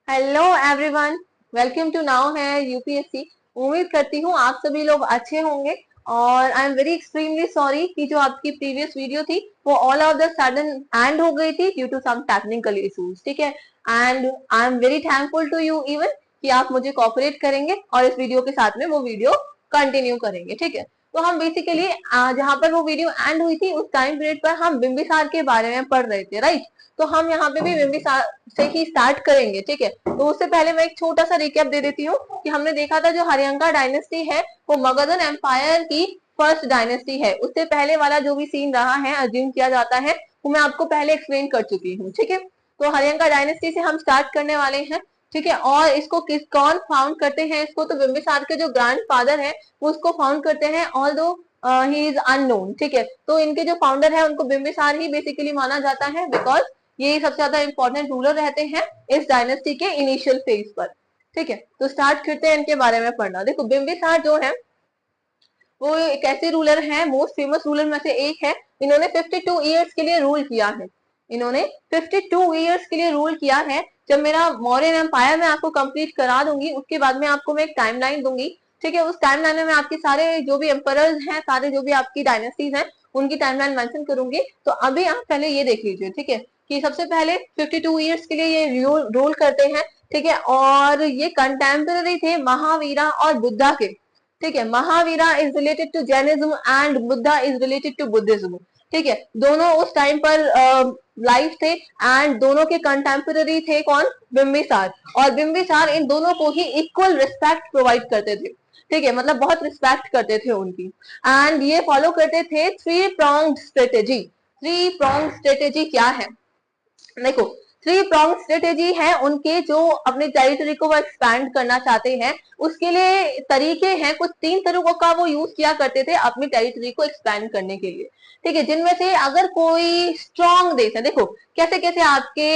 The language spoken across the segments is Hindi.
Hello everyone, welcome to now है यूपीएससी। उम्मीद करती हूँ आप सभी लोग अच्छे होंगे। और I am very extremely sorry कि जो आपकी प्रीवियस वीडियो थी वो all of the sudden end हो गई थी due to some technical issues. ठीक है, and I am very thankful to you even कि आप मुझे कोऑपरेट करेंगे और इस वीडियो के साथ में वो वीडियो कंटिन्यू करेंगे। ठीक है, तो हम बेसिकली जहां पर वो वीडियो एंड हुई थी उस टाइम पीरियड पर हम बिंबिसार के बारे में पढ़ रहे थे, राइट। तो हम यहाँ पे भी बिंबिसार से ही स्टार्ट करेंगे। ठीक है, तो उससे पहले मैं एक छोटा सा रिकैप दे देती हूँ कि हमने देखा था जो हरियंका डायनेस्टी है वो मगधन एम्पायर की फर्स्ट डायनेस्टी है। उससे पहले वाला जो भी सीन रहा है, अज्यूम किया जाता है, वो मैं आपको पहले एक्सप्लेन कर चुकी हूँ। ठीक है, तो हरियंका डायनेस्टी से हम स्टार्ट करने वाले हैं। ठीक है, और इसको कौन फाउंड करते हैं, इसको तो बिंबिसार के जो ग्रैंड फादर है वो उसको फाउंड करते हैं, ऑल दो ही इज अननोन। ठीक है, तो इनके जो फाउंडर है उनको बिंबिसार ही बेसिकली माना जाता है, बिकॉज ये सबसे ज्यादा इंपॉर्टेंट रूलर रहते हैं इस डायनेस्टी के इनिशियल फेज पर। ठीक है, तो स्टार्ट करते हैं इनके बारे में पढ़ना। देखो, बिंबिसार जो है वो एक ऐसे रूलर है, मोस्ट फेमस रूलर में से एक है। इन्होंने 52 ईयर्स के लिए रूल किया है। इन्होंने 52 ईयर्स के लिए रूल किया है। जब मेरा मौर्यन एम्पायर मैं आपको कंप्लीट करा दूंगी उसके बाद में आपको मैं एक टाइमलाइन दूंगी। ठीक है, उस टाइमलाइन में आपके सारे जो भी एम्परर्स हैं, सारे जो भी आपकी डायनेस्टीज हैं, उनकी टाइमलाइन मेंशन करूंगी। तो अभी आप पहले ये देख लीजिए। ठीक है, कि सबसे पहले 52 ईयर्स के लिए ये रूल करते हैं। ठीक है, और ये कंटेम्पररी थे महावीरा और बुद्धा के। ठीक है, Mahavira is related to Jainism and Buddha is related to Buddhism. ठीक है, दोनों उस टाइम पर लाइव थे एंड दोनों के कंटेम्पररी थे कौन, बिंबिसार। और बिंबिसार इन दोनों को ही इक्वल रिस्पेक्ट प्रोवाइड करते थे। ठीक है, मतलब बहुत रिस्पेक्ट करते थे उनकी। एंड ये फॉलो करते थे three pronged strategy. Three pronged strategy क्या है, देखो, थ्री प्रॉन्ग स्ट्रेटेजी है उनके, जो अपने टेरिटरी को वो एक्सपैंड करना चाहते हैं उसके लिए तरीके हैं। कुछ तीन तरीकों का वो यूज किया करते थे अपनी टेरिटरी को एक्सपैंड करने के लिए। ठीक है, जिनमें से अगर कोई स्ट्रॉन्ग देश है, देखो कैसे कैसे आपके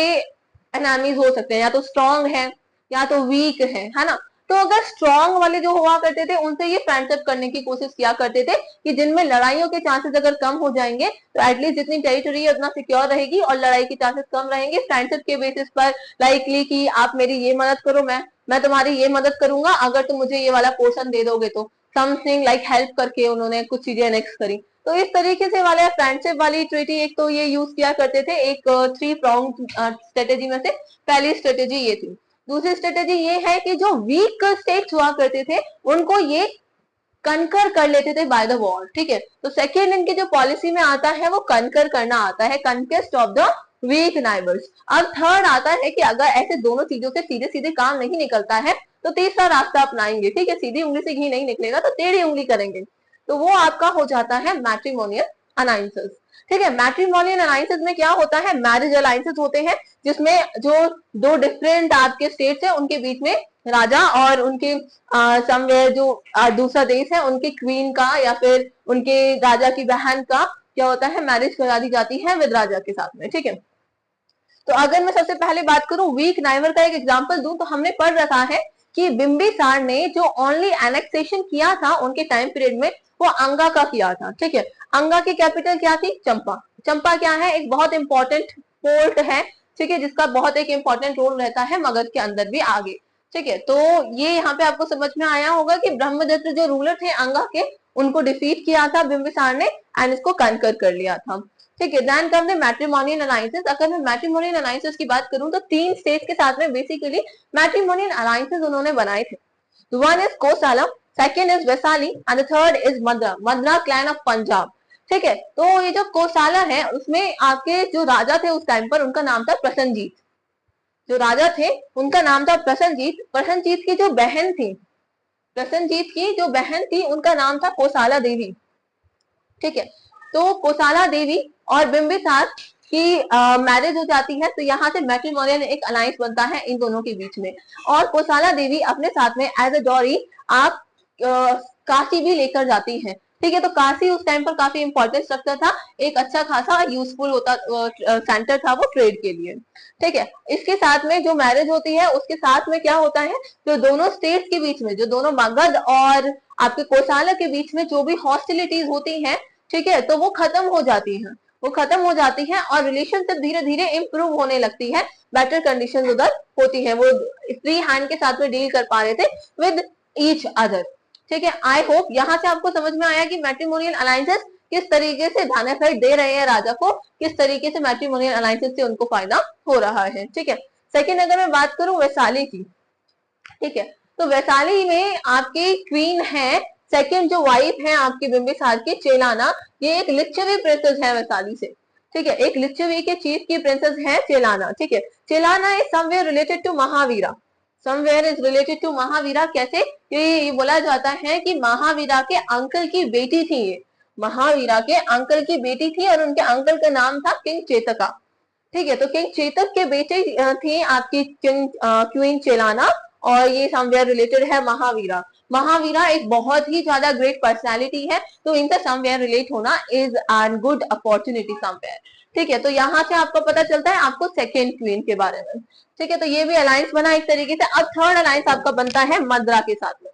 एनामीज हो सकते हैं, या तो स्ट्रॉन्ग है या तो वीक है ना। तो अगर स्ट्रॉन्ग वाले जो हुआ करते थे उनसे ये फ्रेंडशिप करने की कोशिश किया करते थे कि जिनमें लड़ाइयों के चांसेस अगर कम हो जाएंगे तो एटलीस्ट जितनी टेरिटरी है उतना सिक्योर रहेगी और लड़ाई के चांसेस कम रहेंगे। फ्रेंडशिप के बेसिस पर लाइकली कि आप मेरी ये मदद करो, मैं तुम्हारी ये मदद करूंगा अगर तुम मुझे ये वाला पोर्शन दे दोगे, तो समथिंग लाइक हेल्प करके उन्होंने कुछ चीजें एनेक्स करी। तो इस तरीके से वाले फ्रेंडशिप वाली ट्रीटी एक तो ये यूज किया करते थे। एक थ्री प्रॉन्ग स्ट्रेटेजी में से पहली स्ट्रेटेजी ये थी। दूसरी स्ट्रेटेजी ये है कि जो वीक स्टेट्स हुआ करते थे उनको ये कनकर कर लेते थे बाय द वॉर। ठीक है, तो सेकेंड इनके जो पॉलिसी में आता है वो कनकर करना आता है, conquest of the weak neighbours. अब थर्ड आता है कि अगर ऐसे दोनों चीजों से सीधे सीधे काम नहीं निकलता है तो तीसरा रास्ता अपनाएंगे। ठीक है, सीधी उंगली से घी नहीं निकलेगा तो टेढ़ी उंगली करेंगे, तो वो आपका हो जाता है मैट्रिमोनियल अलायंसेस। ठीक है, मैट्रिमोनियल अलायंसेस में क्या होता है, मैरिज अलायंसेस होते हैं जिसमें जो दो डिफरेंट आपके स्टेट्स है उनके बीच में राजा और उनके समवेयर जो दूसरा देश है उनके क्वीन का या फिर उनके राजा की बहन का क्या होता है, मैरिज करा दी जाती है विद राजा के साथ में। ठीक है, तो अगर मैं सबसे पहले बात करूं वीक नाइवर का एक एग्जांपल दूं तो हमने पढ़ रखा है कि बिंबिसार ने जो ओनली एनेक्सेशन किया था उनके टाइम पीरियड में वो अंगा का किया था। ठीक है, अंगा की कैपिटल क्या थी, चंपा। चंपा क्या है, एक बहुत इंपॉर्टेंट पोर्ट है। ठीक है, जिसका बहुत एक इंपॉर्टेंट रोल रहता है मगध के अंदर भी आगे। ठीक है, तो ये यहाँ पे आपको समझ में आया होगा कि ब्रह्मदत्त जो रूलर थे अंगा के, उनको डिफीट किया था बिंबिसार ने एंड इसको कनकर कर लिया था। ठीक है, then come the matrimonial alliances. अगर मैं मैट्रिमोनियल अलायंसेस की बात करूं तो तीन स्टेट्स के साथ में बेसिकली मैट्रिमोनियल अलायंसेस उन्होंने बनाए थे। One is कोसाला, second is Vaishali and third is मद्रा, मद्रा क्लैन ऑफ पंजाब। ठीक है, तो ये जो कोसाला है उसमें आपके जो राजा थे उस टाइम पर उनका नाम था प्रसन्नजीत। जो राजा थे उनका नाम था प्रसन्नजीत। प्रसन्नजीत की जो बहन थी, प्रसन्नजीत की जो बहन थी उनका नाम था कोसाला देवी। ठीक है, तो कोसाला देवी और बिंबिसार की मैरिज हो जाती है, तो यहाँ से मैट्रिमोनियल एक अलायंस बनता है इन दोनों के बीच में। और कोसाला देवी अपने साथ में एज अ डॉरी आप काशी भी लेकर जाती है। ठीक है, तो काशी उस टाइम पर काफी इंपॉर्टेंट स्ट्रक्चर था, एक अच्छा खासा यूजफुल होता सेंटर था वो ट्रेड के लिए। ठीक है, इसके साथ में जो मैरिज होती है उसके साथ में क्या होता है, जो दोनों स्टेट्स के बीच में, जो दोनों मगध और आपके कोसाला के बीच में जो भी हॉस्टिलिटीज होती हैं, ठीक है, तो वो खत्म हो जाती हैं, वो खत्म हो जाती है और रिलेशनशिप धीरे धीरे इंप्रूव होने लगती है, बेटर कंडीशन उधर होती है, वो फ्री हैंड के साथ में डील कर पा रहे थे विद ईच अदर। ठीक है, आई होप यहाँ से आपको समझ में आया कि मैट्रिमोनियल अलायंसेस किस तरीके से बेनिफिट दे रहे हैं राजा को, किस तरीके से मैट्रिमोनियल अलायंसेस से उनको फायदा हो रहा है। ठीक है, सेकेंड अगर मैं बात करूं वैशाली की, ठीक है, तो वैशाली में आपकी क्वीन है, सेकंड जो वाइफ है आपकी बिंबिसार की चेलाना, ये एक लिच्छवी प्रिंसेस है वैशाली से। ठीक है, एक लिच्छवी के चीफ की प्रिंसेस है चेलाना। ठीक है, Chelana is somewhere related to Mahavira, somewhere is related to Mahavira. कैसे? ये बोला जाता है कि महावीरा के अंकल की बेटी थी, ये महावीरा के अंकल की बेटी थी और उनके अंकल का नाम था किंग चेतका। ठीक है, तो किंग चेतक के बेटे थी आपकी क्वीन चेलाना और ये समवेयर रिलेटेड है महावीरा। महावीरा एक बहुत ही ज्यादा ग्रेट पर्सनालिटी है, तो इनका समवेयर रिलेट होना is an good opportunity somewhere. ठीक है, तो यहाँ से आपको पता चलता है आपको सेकेंड क्वीन के बारे में। ठीक है, तो ये भी अलायंस बना एक तरीके से। अब थर्ड अलायंस आपका बनता है मद्रा के साथ में।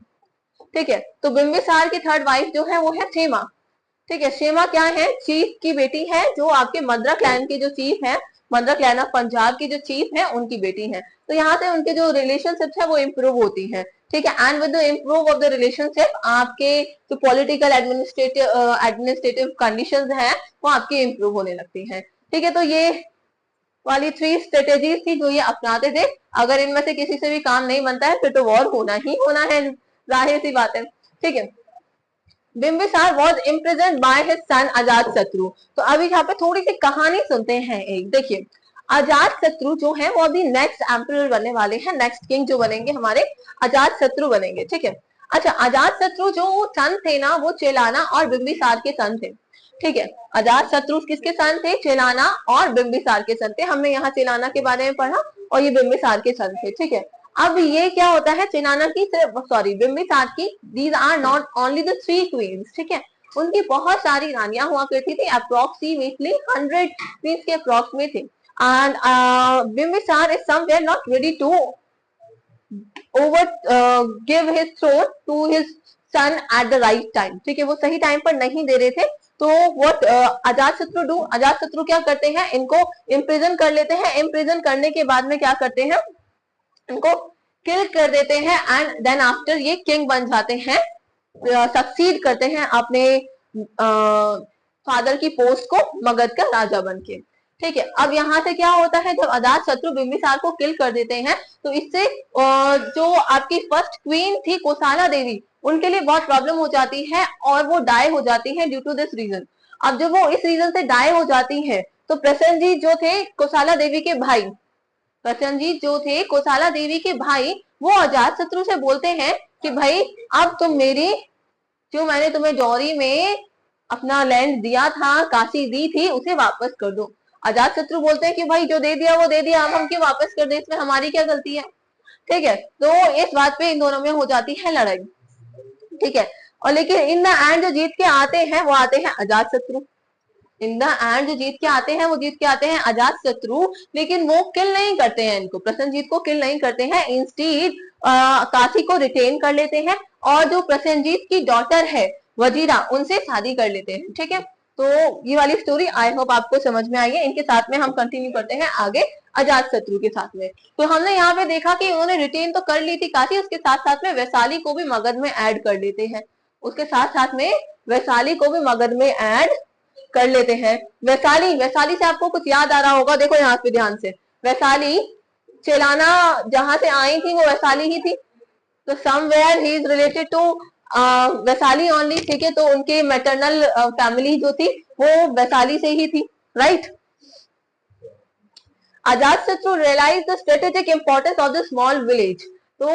ठीक है, तो बिंबिसार की थर्ड वाइफ जो है वो है क्षेमा। ठीक है, क्षेमा क्या है? चीफ की बेटी है, जो आपके मद्रा क्लैन के जो चीफ है, मद्रा क्लैन ऑफ पंजाब की जो चीफ है उनकी बेटी है। तो यहाँ से उनके जो रिलेशनशिप है वो इम्प्रूव होती है। ठीक है, and with the improve of the relationship आपके जो पॉलिटिकल एडमिनिस्ट्रेटिव कंडीशंस हैं वो आपके इम्प्रूव होने लगती हैं। ठीक है, तो ये वाली 3 स्ट्रेटेजीज थी जो ये अपनाते थे। अगर इनमें से किसी से भी काम नहीं बनता है फिर तो वॉर होना ही होना है, जाहिर सी बात है। ठीक है, Bimbisara was imprisoned by his son Ajatashatru. तो अभी यहाँ पे थोड़ी सी कहानी सुनते हैं एक। देखिए, अजात शत्रु जो है वो अभी नेक्स्ट एम्परर बनने वाले हैं, नेक्स्ट किंग जो बनेंगे हमारे अजात शत्रु बनेंगे। ठीक है, अच्छा, अजात शत्रु जो सन थे ना वो चेलाना और बिंबिसार के सन थे। ठीक है, अजात शत्रु किसके सन थे? चेलाना और बिंबिसार के सन थे। हमने यहाँ चेलाना के बारे में पढ़ा और ये बिंबिसार के सन थे। ठीक है, अब ये क्या होता है, चेलाना की सॉरी बिंबिसार की, these are not only the 3 queens. ठीक है, उनकी बहुत सारी रानियां हुआ करती थी, अप्रोक्सीमेटली 100 क्वींस के अप्रोक्स में थे। And Bimbisara is somewhere not ready to over give his throne to his son at the right time. ठीक है, वो सही टाइम पर नहीं दे रहे थे। तो व्हाट अजात शत्रु डू, अजात शत्रु क्या करते हैं, इनको इम्प्रिजन कर लेते हैं। इम्प्रिजन करने के बाद में क्या करते हैं, इनको किल कर देते हैं एंड देन आफ्टर ये किंग बन जाते हैं, सक्सीड करते हैं अपने फादर की पोस्ट को मगध का राजा बन के। ठीक है, अब यहाँ से क्या होता है, जब अजात शत्रु बिंबिसार को किल कर देते हैं तो इससे जो आपकी फर्स्ट क्वीन थी कोसाला देवी, उनके लिए बहुत प्रॉब्लम हो जाती है और वो डाई हो जाती है ड्यू टू दिस रीजन। अब जब वो इस रीजन से डाई हो जाती है तो प्रसन्नजीत जो थे कोसाला देवी के भाई, प्रसन्नजीत जो थे कोसाला देवी के भाई, वो अजात शत्रु से बोलते हैं कि भाई अब तुम मेरी, जो मैंने तुम्हें जौहरी में अपना लैंड दिया था, काशी दी थी, उसे वापस कर दो। अजात शत्रु बोलते हैं कि भाई जो दे दिया वो दे दिया, अब हम क्यों वापस कर दे, इसमें हमारी क्या गलती है। ठीक है, तो इस बात पे इन दोनों में हो जाती है लड़ाई। ठीक है, और लेकिन इन द एंड जो जीत के आते हैं वो आते हैं अजात शत्रु। इन द एंड जो जीत के आते हैं वो जीत के आते हैं अजात शत्रु, लेकिन वो किल नहीं करते हैं इनको, प्रसन्नजीत को किल नहीं करते हैं। इंस्टीड काशी को रिटेन कर लेते हैं और जो प्रसन्नजीत की डॉटर है वजीरा, उनसे शादी कर लेते हैं। ठीक है, तो ये वाली स्टोरी आई होप आपको समझ में आई है। इनके साथ में हम कंटिन्यू करते हैं आगे अजात शत्रु के साथ में। तो हमने यहाँ पे देखा कि उन्होंने रिटेन तो कर ली थी काशी, उसके साथ साथ में वैशाली को भी मगध में ऐड कर लेते हैं, उसके साथ साथ में वैशाली को भी मगध में ऐड कर लेते हैं। वैशाली, वैशाली से आपको कुछ याद आ रहा होगा, देखो यहाँ पे ध्यान से, वैशाली चेलाना जहां से आई थी वो वैशाली ही थी, तो somewhere he is related to Vaishali only. ठीक है, तो उनके मैटरनल फैमिली जो थी वो वैशाली से ही थी, right. Ajatashatru realise the strategic importance of the small village. तो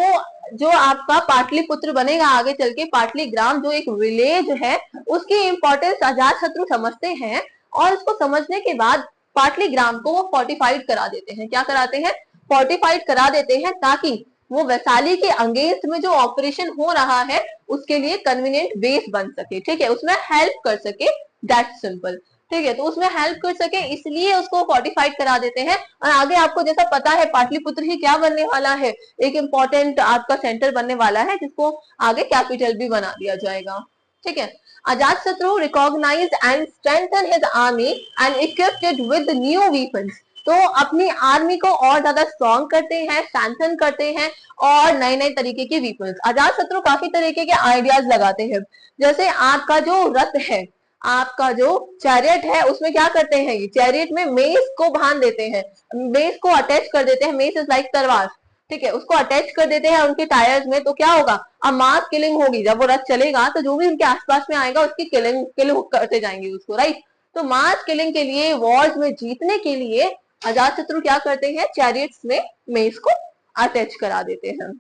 जो आपका पाटलिपुत्र बनेगा आगे चल के, पाटली ग्राम जो एक विलेज है, उसकी इंपॉर्टेंस अजात शत्रु समझते हैं और उसको समझने के बाद पाटली ग्राम को वो फोर्टिफाइड करा देते हैं। क्या कराते हैं? फोर्टिफाइड करा देते हैं, ताकि वो वैशाली के अगेंस्ट में जो ऑपरेशन हो रहा है उसके लिए कन्वीनियंट बेस बन सके। ठीक है, उसमें हेल्प कर सके, दैट सिंपल। ठीक है, तो उसमें हेल्प कर सके इसलिए उसको फोर्टिफाइड करा देते हैं। और आगे आपको जैसा पता है पाटलिपुत्र ही क्या बनने वाला है, एक इंपॉर्टेंट आपका सेंटर बनने वाला है, जिसको आगे कैपिटल भी बना दिया जाएगा। ठीक है, Ajatashatru recognised and strengthen his army and equipped it with new weapons. तो अपनी आर्मी को और ज्यादा स्ट्रॉन्ग करते हैं, स्ट्रेंथन करते हैं और नए नए तरीके के वेपन्स। अजात शत्रु काफी तरीके के आइडियाज लगाते हैं। जैसे आपका जो रथ है, आपका जो चैरियट है, उसमें क्या करते हैं, ये चैरियट में मेस को बांध देते हैं, मेस को अटैच कर देते हैं। मेस इज लाइक तलवार, ठीक है, उसको अटैच कर देते हैं उनके टायर्स में। तो क्या होगा, अब मास किलिंग होगी। जब वो रथ चलेगा तो जो भी उनके आसपास में आएगा उसकी किल करते जाएंगे उसको, राइट। तो मास किलिंग के लिए, वॉर्स में जीतने के लिए अजात शत्रु क्या करते हैं, चैरियट्स में मेस को अटैच करा देते हैं।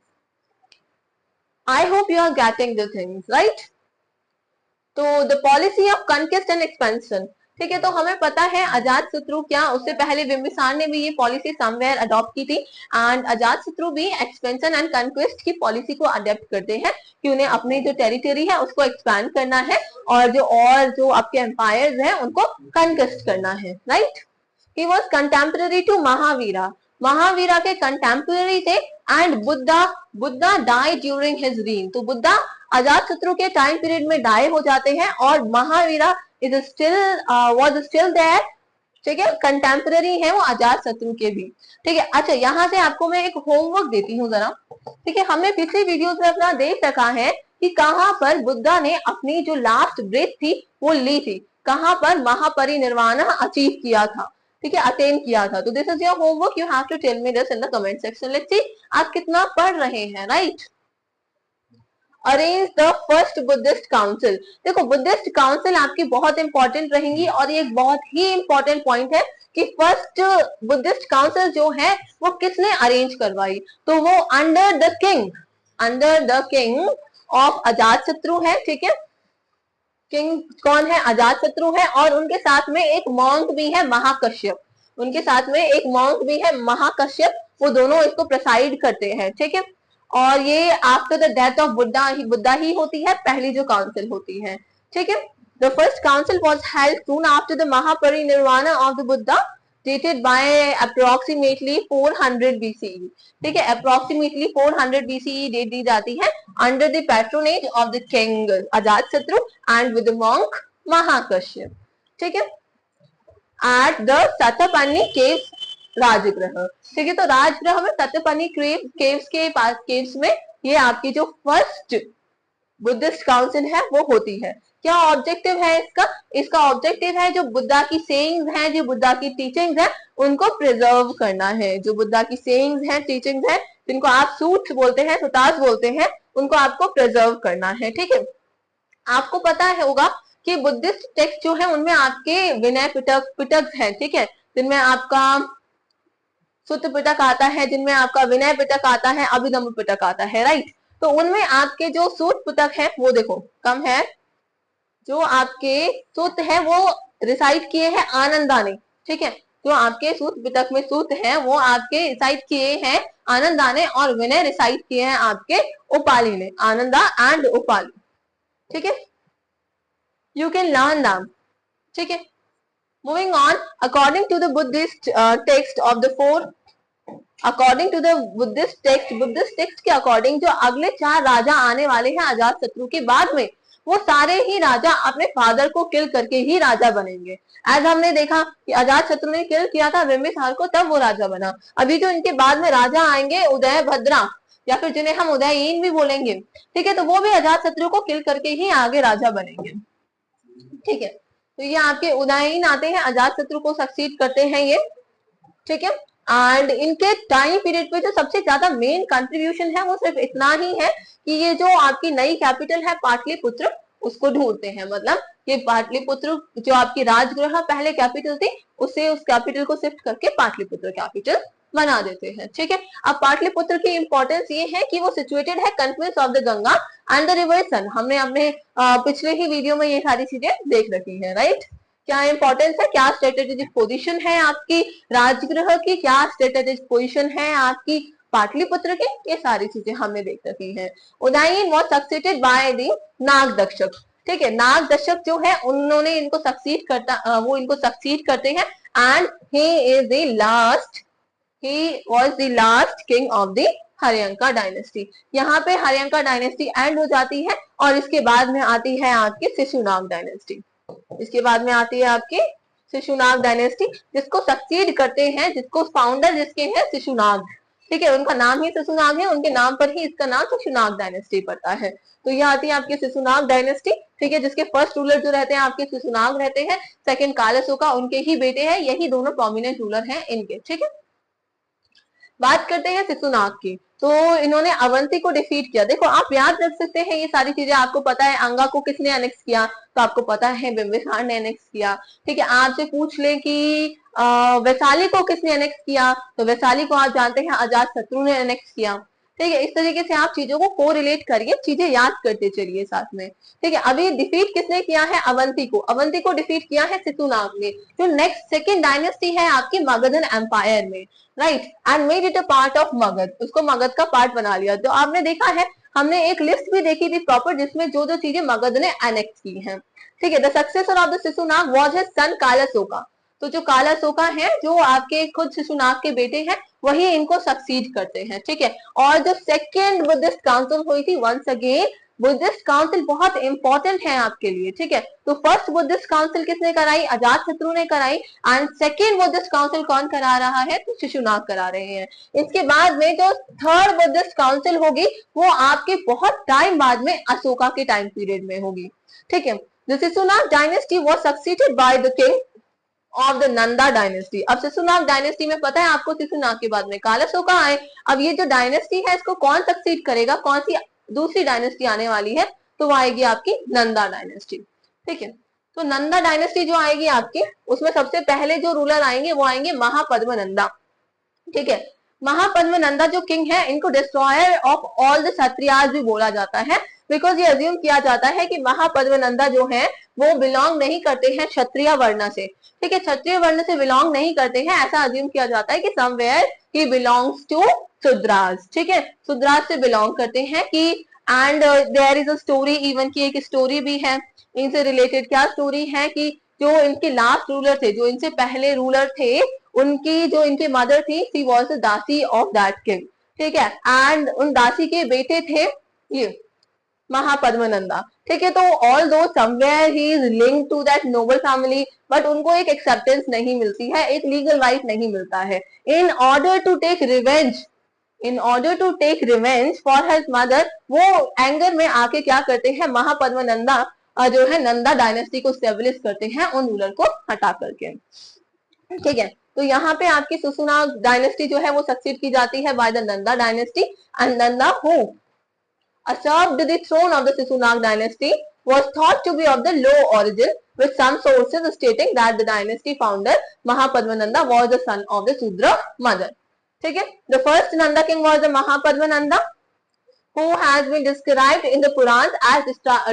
I hope you are getting the things, right. तो the policy of conquest and expansion, ठीक है, तो हमें पता है अजात शत्रु क्या, उससे पहले बिंबिसार ने भी ये पॉलिसी समवेयर अडॉप्ट की थी। एंड अजात शत्रु भी एक्सपेंशन एंड कनक्वेस्ट की पॉलिसी को अडेप्ट करते हैं कि उन्हें अपनी जो टेरिटरी है उसको एक्सपैंड करना है और जो आपके एम्पायर्स हैं उनको कनक्वेस्ट करना है, right. He was contemporary to Mahavira, Mahavira के कंटेम्पररी थे। And Buddha die during his reign, तो बुद्धा अजात शत्रु के टाइम पीरियड में डाई हो जाते हैं और Mahavira is still was still there, ठीक है, कंटेम्पररी है वो अजात शत्रु के भी, ठीक है। अच्छा, यहाँ से आपको मैं एक होमवर्क देती हूँ जरा, ठीक है। हमने पिछली वीडियोस में अपना देख रखा है कि कहाँ पर बुद्धा ने अपनी जो लास्ट ब्रेथ थी वो ली थी, कहाँ पर महापरिनिर्वाण अचीव किया था, ठीक है, अटेन किया था। तो this is your homework, you have to tell me this in the comment section. Let's see आप कितना पढ़ रहे हैं, right. Arrange the first Buddhist council, देखो बुद्धिस्ट काउंसिल आपकी बहुत इंपॉर्टेंट रहेंगी और ये एक बहुत ही इंपॉर्टेंट पॉइंट है कि फर्स्ट बुद्धिस्ट काउंसिल जो है वो किसने अरेंज करवाई, तो वो अंडर द किंग ऑफ अजात शत्रु है, ठीक है। किंग कौन है, अजात शत्रु है, और उनके साथ में एक मॉन्क भी है महाकश्यप, उनके साथ में एक मॉन्क भी है महाकश्यप, वो दोनों इसको प्रेसाइड करते हैं, ठीक है। और ये after the death of Buddha ही होती है पहली जो काउंसिल होती है, ठीक है। The first council was held soon after the Mahaparinirvana of the Buddha, dated by approximately 400 BCE, ठीक है, approximately 400 BCE डेट दी जाती है under the patronage of the king अजात शत्रु and with the monk Mahakashyap, ठीक है, at the सतपन्नी केव्स राजगृह, ठीक है। तो राजगृह में सतपन्नी केव्स के पास, केव्स में ये आपकी जो फर्स्ट बुद्धिस्ट काउंसिल है वो होती है। क्या ऑब्जेक्टिव है इसका, इसका ऑब्जेक्टिव है जो बुद्धा की सेइंग्स हैं, जो बुद्धा की टीचिंग्स हैं उनको प्रिजर्व करना है। जो बुद्धा की सेइंग्स हैं, टीचिंग्स हैं, जिनको आप सूट्स बोलते हैं, सुतास बोलते हैं, उनको आपको प्रिजर्व करना है, ठीक है। आपको पता होगा कि बुद्धिस्ट टेक्स्ट जो है उनमें आपके विनय पिटक है, ठीक है, जिनमें आपका सुत्त पिटक आता है, जिनमें आपका विनय पिटक आता है, अभिधम्म पिटक आता है, राइट। तो उनमें आपके जो सूत पिटक है वो देखो कम है, जो आपके सूत है वो रिसाइट किए हैं आनंदा ने, ठीक है। जो आपके सूत पिटक में सूत है वो आपके रिसाइट किए हैं आनंदा ने और विनय रिसाइट किए हैं आपके उपाली ने, आनंदा एंड उपाली, ठीक है। यू कैन लर्न दैम, ठीक है। Moving on, according to the Buddhist text of the four, according to the Buddhist text के अकॉर्डिंग जो अगले 4 राजा आने वाले हैं अजात शत्रु के बाद में, वो सारे ही राजा अपने फादर को किल करके ही राजा बनेंगे। एज हमने देखा कि अजात शत्रु ने किल किया था बिंबिसार को, तब वो राजा बना। अभी जो इनके बाद में राजा आएंगे उदय भद्रा, या फिर जिन्हें हम उदयीन भी बोलेंगे, ठीक है, तो वो भी अजात शत्रु को किल करके ही आगे राजा बनेंगे, ठीक है। तो ये आपके उदयीन आते हैं, अजात शत्रु को सक्सीड करते हैं ये, ठीक है। एंड इनके टाइम पीरियड पे जो सबसे ज्यादा मेन कंट्रीब्यूशन है वो सिर्फ इतना ही है कि ये जो आपकी नई कैपिटल है पाटलिपुत्र उसको ढूंढते हैं। मतलब ये पाटलिपुत्र जो आपकी राजगृह पहले कैपिटल थी उसे, उस कैपिटल को शिफ्ट करके पाटलिपुत्र कैपिटल बना देते हैं, ठीक है। अब पाटलिपुत्र की इंपॉर्टेंस ये है कि वो सिचुएटेड है confluence of the Ganga and the river Son. हमने अपने पिछले ही वीडियो में ये सारी चीजें देख रखी है, राइट। क्या इंपॉर्टेंस है, क्या स्ट्रेटेजिक पोजीशन है आपकी राजगृह की, क्या स्ट्रेटेजिक पोजीशन है आपकी पाटलिपुत्र की, ये सारी चीजें हमने देख रखी है। Udayin was succeeded by the नागदक्षक, ठीक है। नागदक्षक जो है उन्होंने इनको सक्सीड करता, वो इनको सक्सीड करते हैं and he was the last king of the Haryanka dynasty. यहाँ पे हर्यंका डायनेस्टी एंड हो जाती है और इसके बाद में आती है आपकी शिशुनाग डायनेस्टी, इसके बाद में आती है आपकी शिशुनाग डायनेस्टी, जिसको सक्सीड करते हैं, जिसको फाउंडर जिसके हैं शिशुनाग, ठीक है, उनका नाम ही शिशुनाग है, उनके नाम पर ही इसका नाम शिशुनाग डायनेस्टी पड़ता है। तो ये आती है आपकी शिशुनाग डायनेस्टी, ठीक है, जिसके फर्स्ट रूलर जो रहते हैं आपके शिशुनाग रहते हैं, सेकंड कालाशोका उनके ही बेटे हैं, यही दोनों प्रोमिनेंट रूलर हैं इनके, ठीक है। बात करते हैं शिशुनाग की, तो इन्होंने अवंती को डिफीट किया। देखो आप याद रख सकते हैं ये सारी चीजें, आपको पता है अंगा को किसने एनेक्स किया, तो आपको पता है बिंबिसार ने एनेक्स किया, ठीक है। आपसे पूछ ले कि वैशाली को किसने एनेक्स किया, तो वैशाली को आप जानते हैं अजात शत्रु ने एनेक्स किया, ठीक है। इस तरीके से आप चीजों को कोरिलेट करिए, चीजें याद करते चलिए साथ में, ठीक है। अभी डिफीट किसने किया है, अवंती को, अवंती को डिफीट किया है शिशुनाग ने, जो नेक्स्ट सेकेंड डायनेस्टी है आपकी मगधन एम्पायर में, right, and made it a part of Magadh, उसको मगध का पार्ट बना लिया। तो आपने देखा है, हमने एक लिस्ट भी देखी थी प्रॉपर, जिसमें जो जो चीजें मगध ने एनेक्स की हैं, ठीक है। The successor of the Shishunaga was his son Kalashoka, तो जो कालाशोका है, जो आपके खुद शिशुनाग के बेटे हैं, वही इनको सक्सीड करते हैं, ठीक है। और जो सेकेंड बुद्धिस्ट काउंसिल हुई थी, वंस अगेन बुद्धिस्ट काउंसिल बहुत इंपॉर्टेंट है आपके लिए, ठीक है। तो फर्स्ट बुद्धिस्ट काउंसिल किसने कराई, अजात शत्रु ने कराई, एंड सेकेंड बुद्धिस्ट काउंसिल कौन करा रहा है, तो शिशुनाग करा रहे हैं। इसके बाद में जो थर्ड बुद्धिस्ट काउंसिल होगी, वो आपके बहुत टाइम बाद में अशोका के टाइम पीरियड में होगी, ठीक है। The Shishunaga dynasty was succeeded by the king of the Nanda dynasty. अब शिशुनाग डायनेस्टी में पता है आपको, शिशुनाग के बाद में कालाशोका आए। अब ये जो डायनेस्टी है, इसको कौन सक्सीड करेगा, कौन सी दूसरी डायनेस्टी आने वाली है, तो वो आएगी आपकी नंदा डायनेस्टी, ठीक है। तो नंदा डायनेस्टी जो आएगी आपकी, उसमें सबसे पहले जो रूलर आएंगे वो आएंगे महापद्मनंदा, ठीक है। महापद्मनंदा जो किंग है, इनको destroyer of all the Kshatriyas भी बोला जाता है, बिकॉज ये अज्यूम किया जाता है कि महापद्मनंदा जो है वो बिलोंग नहीं करते हैं क्षत्रिय वर्ण से, ठीक है, क्षत्रिय वर्ण से बिलोंग नहीं करते हैं, ऐसा अज्यूम किया जाता है कि somewhere he belongs to Shudras, ठीक है, शूद्राज से बिलोंग करते हैं कि, and there is a story, even की एक स्टोरी भी है इनसे रिलेटेड। क्या स्टोरी है कि जो इनके लास्ट रूलर थे, जो इनसे पहले रूलर थे, उनकी जो इनकी मदर थी, शी वाज द दासी ऑफ दैट किंग, ठीक है, एंड उन दासी के बेटे थे ये महापद्मनंदा, ठीक है। तो although somewhere he is linked to that noble family, but उनको एक एक्सेप्टेंस नहीं मिलती है, एक लीगल राइट नहीं मिलता है। In order to take revenge for his mother, वो एंगर में आके क्या करते हैं, महापद्मनंदा जो है नंदा डायनेस्टी को स्टेब्लिश करते हैं, उन रूलर को हटा करके, ठीक है। तो यहाँ पे आपकी शिशुनाग डायनेस्टी जो है वो सक्सीड की जाती है by the Nanda dynasty, and Nanda who usurped the throne of the Shishunag dynasty was thought to be of the low origin, with some sources stating that the dynasty founder Mahapadmananda was the son of the Sudra mother. ठीक है, the first Nanda king was the Mahapadmananda, who has been described in the Purans as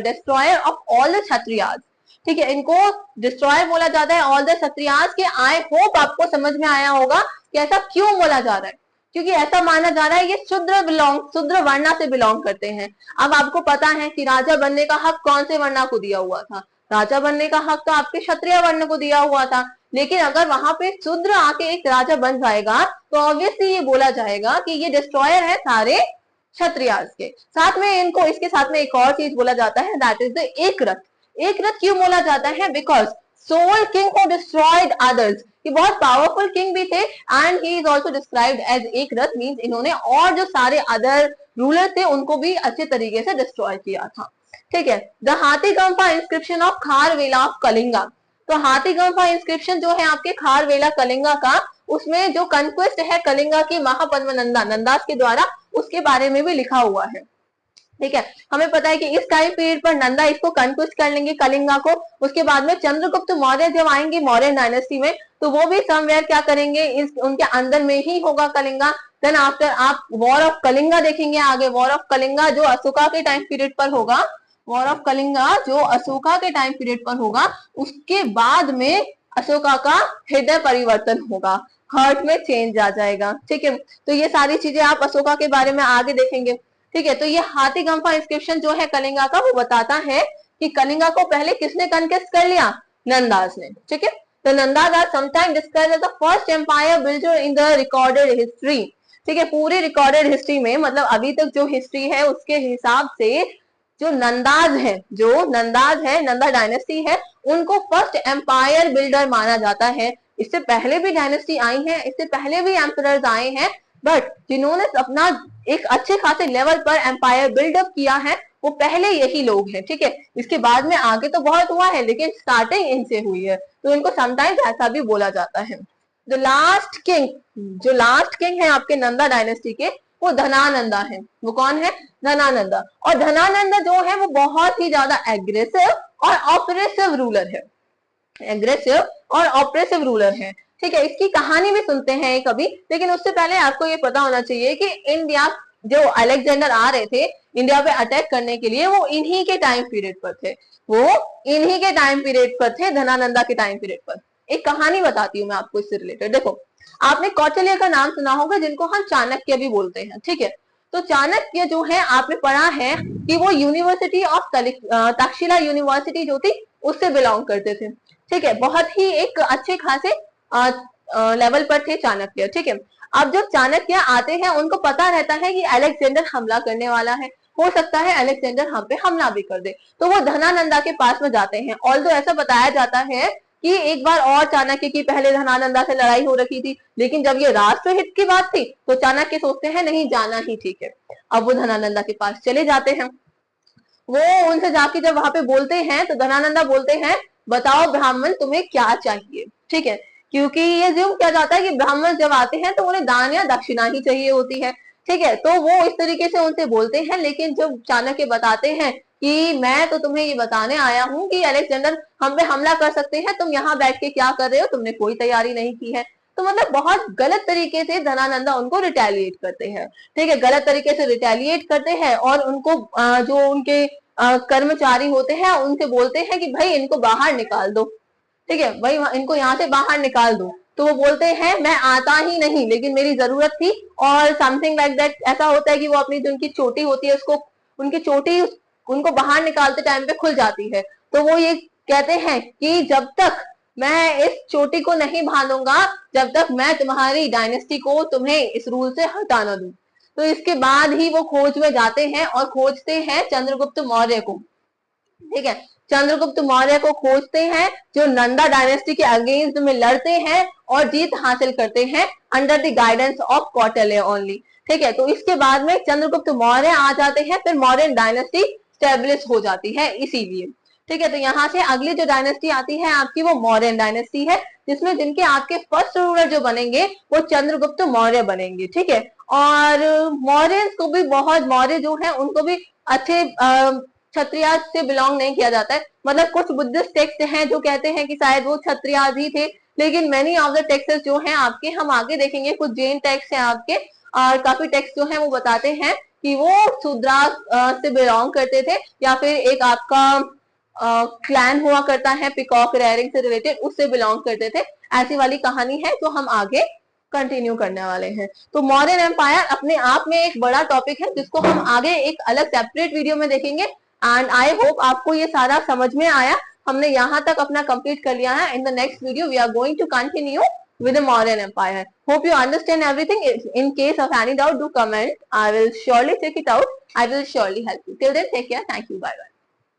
destroyer of all the Kshatriyas. ठीक है, इनको डिस्ट्रॉयर बोला जाता है ऑल द क्षत्रियास के। आई होप आपको समझ में आया होगा कि ऐसा क्यों बोला जा रहा है, क्योंकि ऐसा माना जा रहा है ये शूद्र वर्णा से बिलोंग करते हैं। अब आपको पता है कि राजा बनने का हक कौन से वर्णा को दिया हुआ था, राजा बनने का हक तो आपके क्षत्रिय वर्ण को दिया हुआ था, लेकिन अगर वहां पे शूद्र आके एक राजा बन जाएगा तो ऑब्वियसली ये बोला जाएगा कि ये डिस्ट्रॉयर है सारे क्षत्रियास के। साथ में इनको इसके साथ में एक और चीज बोला जाता है, दैट इज द एक रथ। एक रथ क्यों बोला जाता है, because sole king who destroyed others, ये बहुत पावरफुल किंग भी थे, and he is also described as एक रथ, मींस इन्होंने और जो सारे अदर रूलर थे उनको भी अच्छे तरीके से डिस्ट्रॉय किया था, ठीक है। The Hathigumpha inscription of Kharavela of Kalinga, तो हाथीगंफा इंस्क्रिप्शन जो है आपके खारवेला कलिंगा का, उसमें जो कंक्वेस्ट है कलिंगा की महापद्मनंदा नंदास के द्वारा, उसके बारे में भी लिखा हुआ है, ठीक है। हमें पता है कि इस टाइम पीरियड पर नंदा इसको कंक्वेस्ट कर लेंगे कलिंगा को, उसके बाद में चंद्रगुप्त मौर्य जब आएंगे मौर्य डायनेस्टी में, तो वो भी समवेयर क्या करेंगे, इस उनके अंदर में ही होगा कलिंगा। देन आफ्टर आप वॉर ऑफ कलिंगा देखेंगे आगे, वॉर ऑफ कलिंगा जो अशोका के टाइम पीरियड पर होगा, वॉर ऑफ कलिंगा जो अशोका के टाइम पीरियड पर होगा, उसके बाद में अशोका का हृदय परिवर्तन होगा, हार्ट में चेंज आ जाएगा, ठीक है। तो ये सारी चीजें आप अशोका के बारे में आगे देखेंगे, ठीक है। तो ये हाथीगंफा इंस्क्रिप्शन जो है कलिंगा का, वो बताता है कि कलिंगा को पहले किसने कनकेस्ट कर लिया, नंदास ने, ठीक है। तो Nandas are sometime described as the first empire builder in the recorded history, ठीक है। पूरी रिकॉर्डेड हिस्ट्री में, मतलब अभी तक जो हिस्ट्री है उसके हिसाब से जो नंदाज है, नंदा डायनेस्टी है, उनको फर्स्ट एम्पायर बिल्डर माना जाता है। इससे पहले भी डायनेस्टी आई है, इससे पहले भी एम्परर्स आए हैं, बट जिन्होंने अपना एक अच्छे खासे लेवल पर एम्पायर बिल्डअप किया है वो पहले यही लोग हैं, ठीक है। इसके बाद में आगे तो बहुत हुआ है, लेकिन स्टार्टिंग इनसे हुई है, तो इनको समटाइम्स ऐसा भी बोला जाता है। जो लास्ट किंग है आपके नंदा डायनेस्टी के, वो धनानंदा है। वो कौन है? धनानंदा। और धनानंदा जो है वो बहुत ही ज्यादा एग्रेसिव और ऑपरेसिव रूलर है, ठीक है। इसकी कहानी भी सुनते हैं कभी, लेकिन उससे पहले आपको ये पता होना चाहिए कि इंडिया, जो अलेक्जेंडर आ रहे थे इंडिया पे अटैक करने के लिए, वो इन्हीं के टाइम पीरियड पर थे, धनानंदा के टाइम पीरियड पर। एक कहानी बताती हूँ मैं आपको इससे रिलेटेड। देखो, आपने कौटिल्य का नाम सुना होगा, जिनको हम चाणक्य भी बोलते हैं, ठीक है। तो चाणक्य जो है, आपने पढ़ा है कि वो यूनिवर्सिटी ऑफ तक्षशिला यूनिवर्सिटी जो थी उससे बिलोंग करते थे, ठीक है। बहुत ही एक अच्छे खासे लेवल पर थे चाणक्य, ठीक है। अब जब चाणक्य आते हैं, उनको पता रहता है कि अलेक्जेंडर हमला करने वाला है, हो सकता है अलेक्जेंडर हम पे हमला भी कर दे, तो वो धनानंदा के पास में जाते हैं। ऑल्दो ऐसा बताया जाता है कि एक बार और चाणक्य की पहले धनानंदा से लड़ाई हो रखी थी, लेकिन जब ये राष्ट्रहित की बात थी तो चाणक्य सोचते हैं नहीं, जाना ही ठीक है। अब वो धनानंदा के पास चले जाते हैं। वो उनसे जाके जब वहां पे बोलते हैं तो धनानंदा बोलते हैं, बताओ ब्राह्मण तुम्हें क्या चाहिए, ठीक है। क्योंकि ये ज्यूम किया जाता है कि ब्राह्मण जब आते हैं तो उन्हें दान या दक्षिणा ही चाहिए होती है, ठीक है। तो वो इस तरीके से उनसे बोलते हैं, लेकिन जब चाणक्य बताते हैं कि मैं तो तुम्हें ये बताने आया हूँ कि अलेक्जेंडर हम पे हमला कर सकते हैं, तुम यहाँ बैठ के क्या कर रहे हो, तुमने कोई तैयारी नहीं की है। तो मतलब बहुत गलत तरीके से धनानंदा उनको रिटेलिएट करते हैं, ठीक है, गलत तरीके से रिटेलिएट करते हैं। और उनको जो उनके कर्मचारी होते हैं उनसे बोलते हैं कि भाई इनको बाहर निकाल दो, ठीक है, भाई इनको यहाँ से बाहर निकाल दो। तो वो बोलते हैं मैं आता ही नहीं, लेकिन मेरी जरूरत थी, और समथिंग लाइक दैट। ऐसा होता है कि वो अपनी जो उनकी चोटी होती है उसको, उनकी चोटी उनको बाहर निकालते टाइम पे खुल जाती है। तो वो ये कहते हैं कि जब तक मैं इस चोटी को नहीं बांधूंगा, जब तक मैं तुम्हारी डायनेस्टी को, तुम्हें इस रूल से हटा ना दूं। तो इसके बाद ही वो खोज में जाते हैं और खोजते हैं चंद्रगुप्त मौर्य को, ठीक है। चंद्रगुप्त मौर्य को खोजते हैं, जो नंदा डायनेस्टी के अगेंस्ट में लड़ते हैं और जीत हासिल करते हैं under the guidance of Kautilya only, ठीक है। तो इसके बाद में चंद्रगुप्त मौर्य आ जाते हैं, फिर मौर्यन डायनेस्टी स्टेब्लिश हो जाती है इसीलिए, ठीक है। तो यहाँ से अगली जो डायनेस्टी आती है आपकी, वो मौर्यन डायनेस्टी है, जिसमें जिनके आपके फर्स्ट रूलर जो बनेंगे वो चंद्रगुप्त मौर्य बनेंगे, ठीक है। और मौर्य को भी बहुत, मौर्य जो है उनको भी अच्छे क्षत्रिय से बिलोंग नहीं किया जाता है। मतलब कुछ बुद्धिस्ट टेक्स्ट हैं जो कहते हैं कि शायद वो क्षत्रिय ही थे, लेकिन मेनी ऑफ द टेक्स्ट जो हैं आपके, हम आगे देखेंगे, कुछ जैन टेक्स्ट हैं आपके, और काफी टेक्स्ट जो हैं वो बताते हैं कि वो शूद्रा से बिलोंग करते थे, या फिर एक आपका क्लैन हुआ करता है पिकॉक रेयरिंग से रिलेटेड, उससे बिलोंग करते थे। ऐसी वाली कहानी है जो हम आगे कंटिन्यू करने वाले हैं। तो मौर्यन एम्पायर अपने आप में एक बड़ा टॉपिक है, जिसको हम आगे एक अलग सेपरेट वीडियो में देखेंगे। एंड आई होप आपको ये सारा समझ में आया। हमने यहाँ तक अपना कंप्लीट कर लिया है। In the next video we are going to continue with the Mauryan Empire. Hope you understand everything. In case of any doubt, do comment. I will surely check it out. I will surely help you. Till then, take care. Thank you. Bye bye.